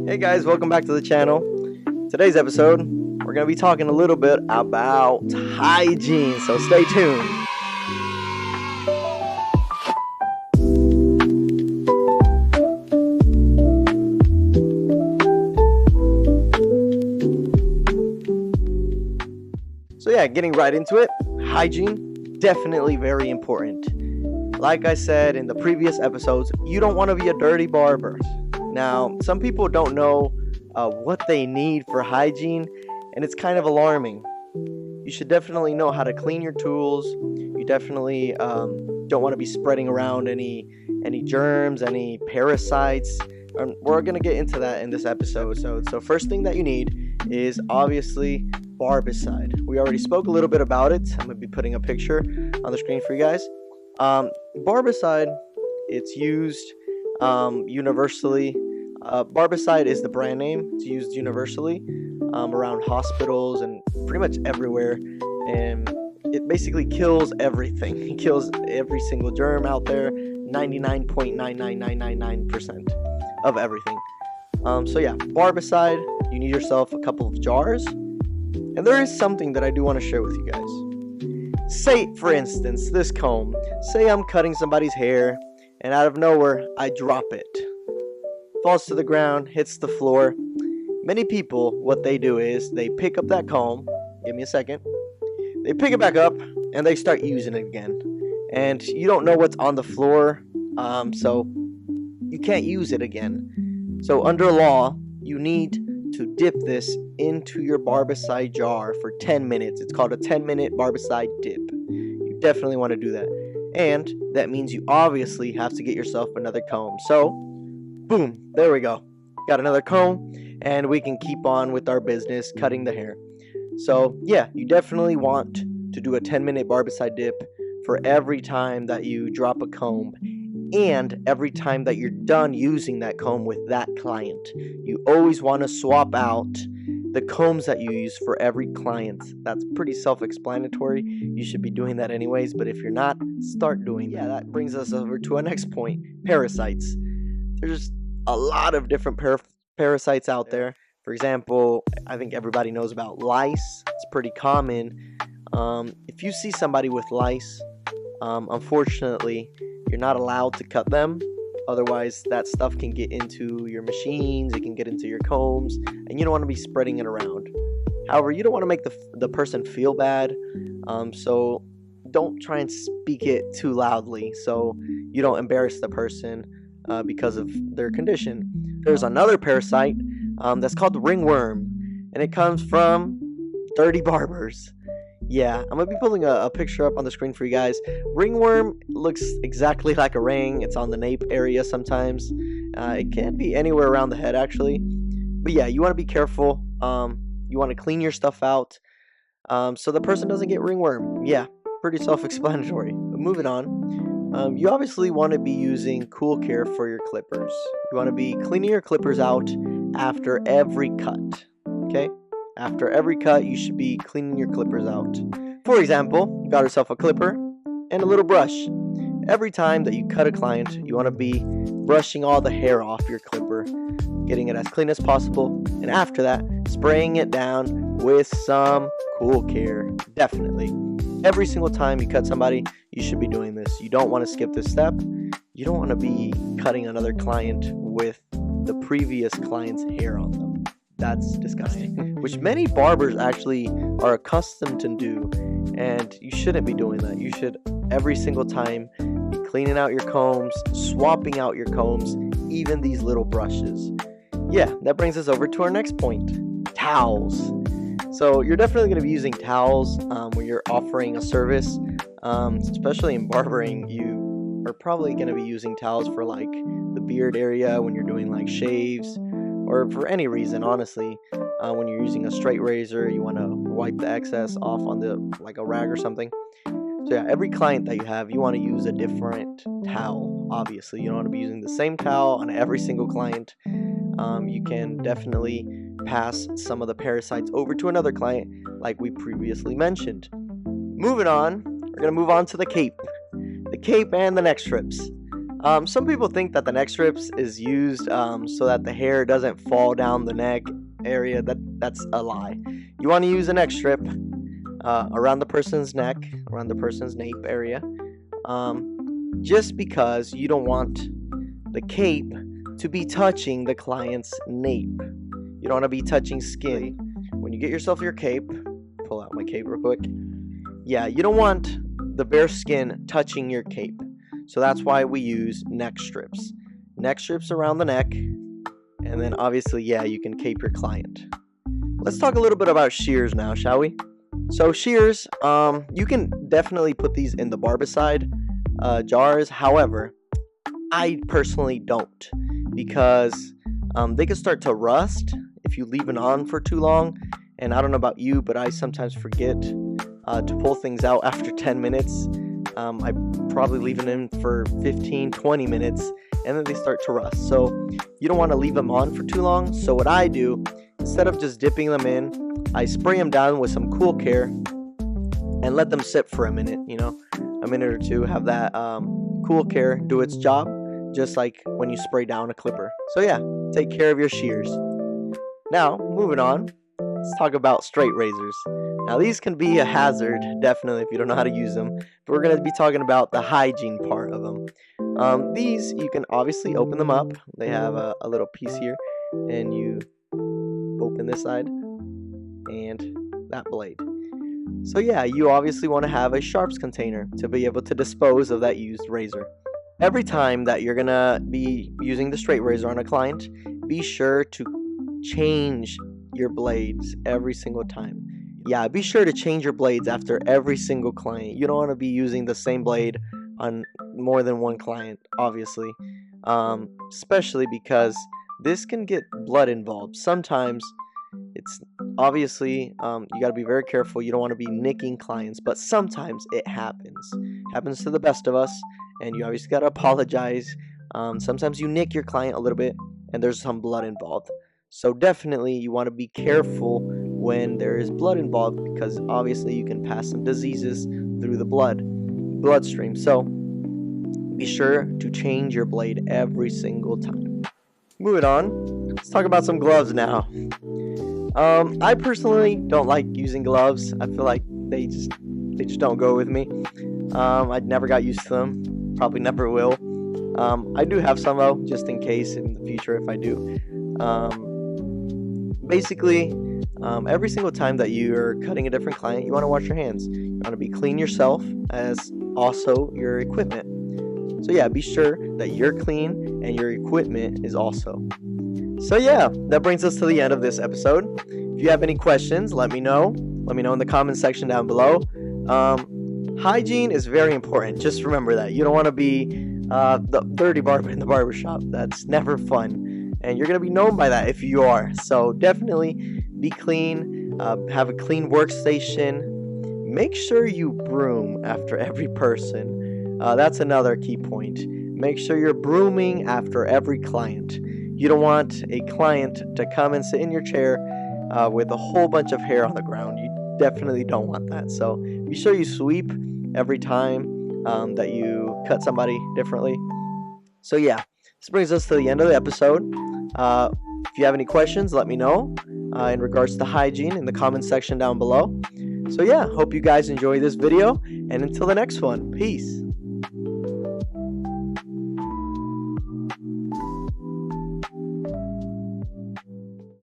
Hey guys, welcome back to the channel. Today's episode, we're going to be talking a little bit about hygiene, so stay tuned. So yeah, getting right into it, hygiene, definitely very important. Like I said in the previous episodes, you don't want to be a dirty barber. Now, some people don't know what they need for hygiene, and it's kind of alarming. You should definitely know how to clean your tools. You definitely don't want to be spreading around any germs, any parasites. We're going to get into that in this episode. So first thing that you need is obviously barbicide. We already spoke a little bit about it. I'm going to be putting a picture on the screen for you guys. Barbicide, it's used universally. Barbicide is the brand name. It's used universally around hospitals and pretty much everywhere, and it basically kills everything. It kills every single germ out there, 99.99999% of everything. So yeah, barbicide, you need yourself a couple of jars, and there is something that I do want to share with you guys. Say, for instance, this comb. Say I'm cutting somebody's hair, and out of nowhere, I drop it. Falls to the ground, hits the floor. Many people, what they do is they pick up that comb. Give me a second. They pick it back up and they start using it again. And you don't know what's on the floor, so you can't use it again. So under law, you need to dip this into your barbicide jar for 10 minutes. It's called a 10-minute barbicide dip. You definitely want to do that. And that means you obviously have to get yourself another comb. So boom, there we go. Got another comb, and we can keep on with our business cutting the hair. So yeah, you definitely want to do a 10-minute barbicide dip for every time that you drop a comb, and every time that you're done using that comb with that client. You always want to swap out the combs that you use for every client. That's pretty self-explanatory. You should be doing that anyways, but if you're not, start doing that. Yeah, that brings us over to our next point, parasites. There's a lot of different parasites out there. For example, I think everybody knows about lice. It's pretty common. If you see somebody with lice, unfortunately, you're not allowed to cut them. Otherwise, that stuff can get into your machines, it can get into your combs, and you don't want to be spreading it around. However, you don't want to make the person feel bad, so don't try and speak it too loudly so you don't embarrass the person because of their condition. There's another parasite that's called the ringworm, and it comes from dirty barbers. Yeah, I'm going to be pulling a picture up on the screen for you guys. Ringworm looks exactly like a ring. It's on the nape area sometimes. It can be anywhere around the head, actually. But yeah, you want to be careful. You want to clean your stuff out so the person doesn't get ringworm. Yeah, pretty self-explanatory. But moving on. You obviously want to be using cool care for your clippers. You want to be cleaning your clippers out after every cut. Okay? After every cut, you should be cleaning your clippers out. For example, you got yourself a clipper and a little brush. Every time that you cut a client, you want to be brushing all the hair off your clipper, getting it as clean as possible, and after that, spraying it down with some cool care. Definitely. Every single time you cut somebody, you should be doing this. You don't want to skip this step. You don't want to be cutting another client with the previous client's hair on them. That's disgusting. Which many barbers actually are accustomed to do, and you shouldn't be doing that. You should, every single time, be cleaning out your combs, swapping out your combs, even these little brushes. Yeah, that brings us over to our next point, towels. So you're definitely going to be using towels when you're offering a service, especially in barbering. You are probably going to be using towels for like the beard area when you're doing like shaves, or for any reason, honestly. When you're using a straight razor, you want to wipe the excess off on like a rag or something. So yeah, every client that you have, you want to use a different towel. Obviously, you don't want to be using the same towel on every single client. You can definitely pass some of the parasites over to another client, like we previously mentioned. Moving on, we're going to move on to the cape. The cape and the neck strips. Some people think that the neck strips is used so that the hair doesn't fall down the neck area. That's a lie. You want to use a neck strip around the person's neck, around the person's nape area, just because you don't want the cape to be touching the client's nape. You don't want to be touching skin. When you get yourself your cape, pull out my cape real quick. Yeah, you don't want the bare skin touching your cape. So that's why we use neck strips. Neck strips around the neck, and then obviously, yeah, you can cape your client. Let's talk a little bit about shears now, shall we? So shears, you can definitely put these in the barbicide jars. However, I personally don't, because they can start to rust if you leave it on for too long. And I don't know about you, but I sometimes forget to pull things out after 10 minutes. I probably leave it in for 15-20 minutes, and then they start to rust. So you don't want to leave them on for too long. So what I do, instead of just dipping them in, I spray them down with some Cool Care and let them sit for a minute, a minute or two. Have that Cool Care do its job, just like when you spray down a clipper. So yeah, take care of your shears. Now, moving on, let's talk about straight razors. Now, these can be a hazard, definitely, if you don't know how to use them. But we're going to be talking about the hygiene part of them. These, you can obviously open them up. They have a little piece here, and you open this side and that blade. So yeah, you obviously want to have a sharps container to be able to dispose of that used razor. Every time that you're going to be using the straight razor on a client, be sure to change your blades every single time. Yeah, be sure to change your blades after every single client. You don't want to be using the same blade on more than one client, obviously. Especially because this can get blood involved. Sometimes it's obviously, you got to be very careful. You don't want to be nicking clients, but sometimes it happens. Happens to the best of us, and you obviously got to apologize. Sometimes you nick your client a little bit, and there's some blood involved. So definitely you want to be careful when there is blood involved, because obviously you can pass some diseases through the bloodstream. So be sure to change your blade every single time. Moving on, let's talk about some gloves now. I personally don't like using gloves. I feel like they just don't go with me. I never got used to them. Probably never will. I do have some though, just in case in the future if I do. Basically, every single time that you're cutting a different client, you want to wash your hands. You want to be clean yourself, as also your equipment. So yeah, be sure that you're clean and your equipment is also. So yeah, that brings us to the end of this episode. If you have any questions, let me know. Let me know in the comment section down below. Hygiene is very important. Just remember that. You don't want to be the dirty barber in the barbershop. That's never fun. And you're going to be known by that if you are. So definitely be clean. Have a clean workstation. Make sure you broom after every person. That's another key point. Make sure you're brooming after every client. You don't want a client to come and sit in your chair with a whole bunch of hair on the ground. You definitely don't want that. So be sure you sweep every time that you cut somebody differently. So yeah, this brings us to the end of the episode. If you have any questions, let me know in regards to hygiene in the comment section down below. So yeah, hope you guys enjoy this video, and until the next one, peace.